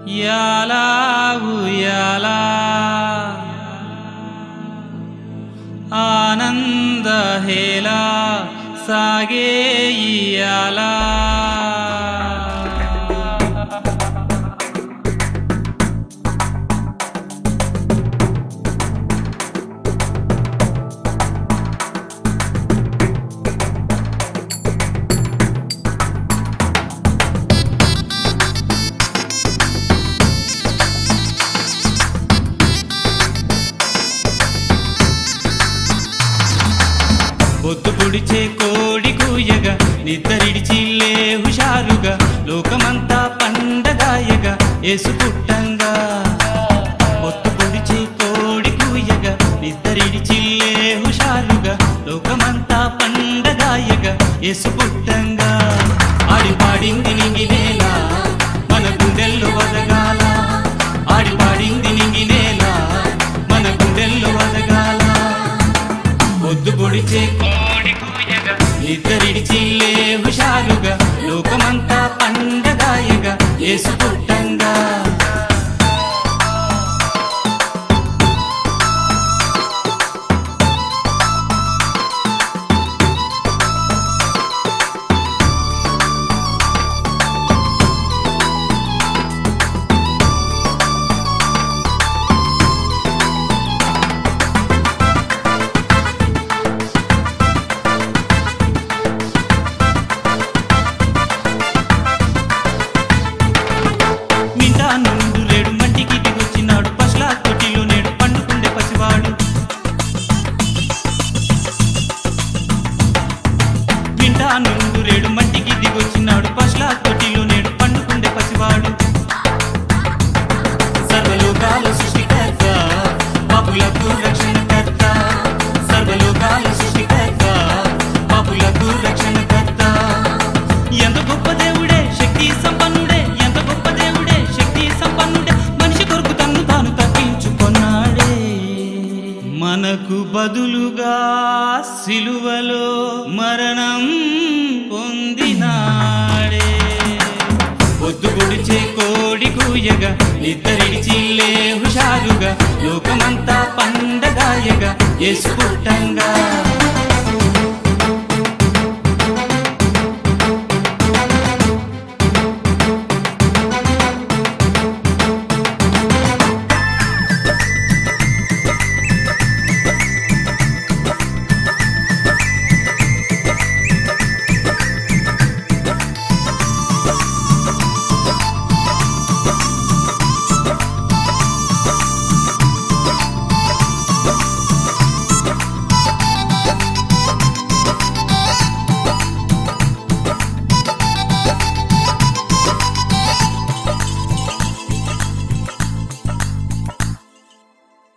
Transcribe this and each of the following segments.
యాలా ఉయ్యాలా ఆనంద హేలా సాగే ఇయాలా పొద్దు పొడిచే కోడి కూయగా నిద్రడిచిల్లే హుషారుగా లోకమంతా పండగాయగా యేసు పుట్టంగా పొద్దు పొడిచే కోడి కూయగా నిద్రడిచిల్లే హుషారుగా లోకమంతా పండగాయగా యేసు పుట్టంగా ఆడి పాడింది నింగినేలా మన గుండెల్లో వదగాల ఆడి పాడింది నింగినేలా మన గుండెల్లో వదగాల పొద్దు పొడిచే కోడి కూయగా నిద్రడిచిల్లే హుషారుగా లోకమంతా పండగాయగా యేసు పుట్టంగా నుండు రేడు మంటికి దిగొచ్చినాడు పశుల తొట్టిలో నేడు పండుకుండే పసివాడు వింటా నుండు రేడు మంటికి దిగొచ్చినాడు పశుల తొట్టిలో నేడు పండుకుండే పసివాడు సర్వలోకాల సృష్టికర్త పాపులకు రక్షణకర్త సర్వలోకాల సృష్టికర్త పాపులకు రక్షణకర్త ఎంత గొప్ప దేవుడే శక్తి సంపన్నుడే ఎంత గొప్ప దేవుడే సంపన్నుడే మనిషి కొరకు తన్ను తాను తగ్గించుకున్నాడే మనకు బదులుగా సిలువలో మరణం పొందినాడే పొద్దు పొడిచే కోడి కూయగా నిద్రడిచిల్లే హుషారుగా లోకమంతా పండగాయగా యేసు పుట్టంగా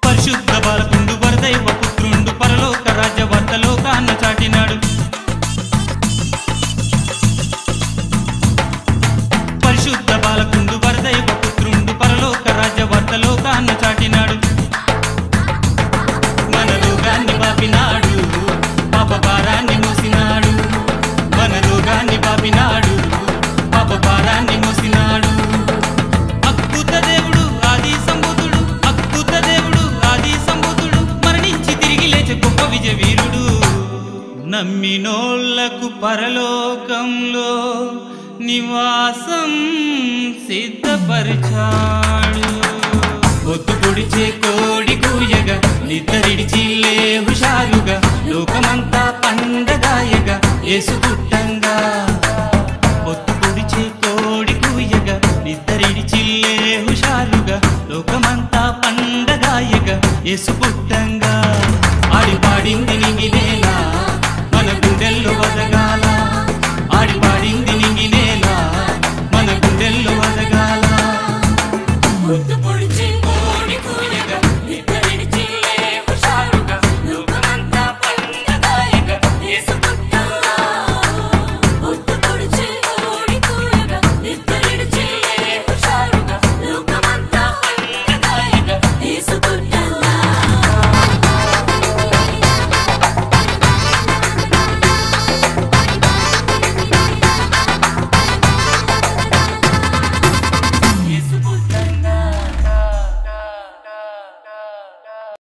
పరిశుద్ధ బాలకుండు వరదైవ పుత్రుండు పరలోక రాజ్యవార్త లోకాన్న చాటినాడు పరిశుద్ధ బాలకుండు వరదైవ పుత్రుండు పరలోక రాజ్యవార్త లోకాన్న చాటినాడు మన రోగాన్ని బాపినాడు పాప భారాన్ని మోసినాడు మన రోగాన్ని బాపినాడు పాప భారాన్ని మోసినాడు అద్భుత దేవుడు ఆది సంబుధుడు అద్భుత దేవుడు ఆది సంబుధుడు మరణించి తిరిగి లేచే గొప్ప విజయ వీరుడు నమ్మినోళ్లకు పరలోకంలో నివాసం సిద్ధపరిచాడు పొద్దు పొడిచే కోడి కూయగా నిద్రడిచిల్లే హుషారుగా లోకమంతా పండగాయగా యేసు పుట్టంగా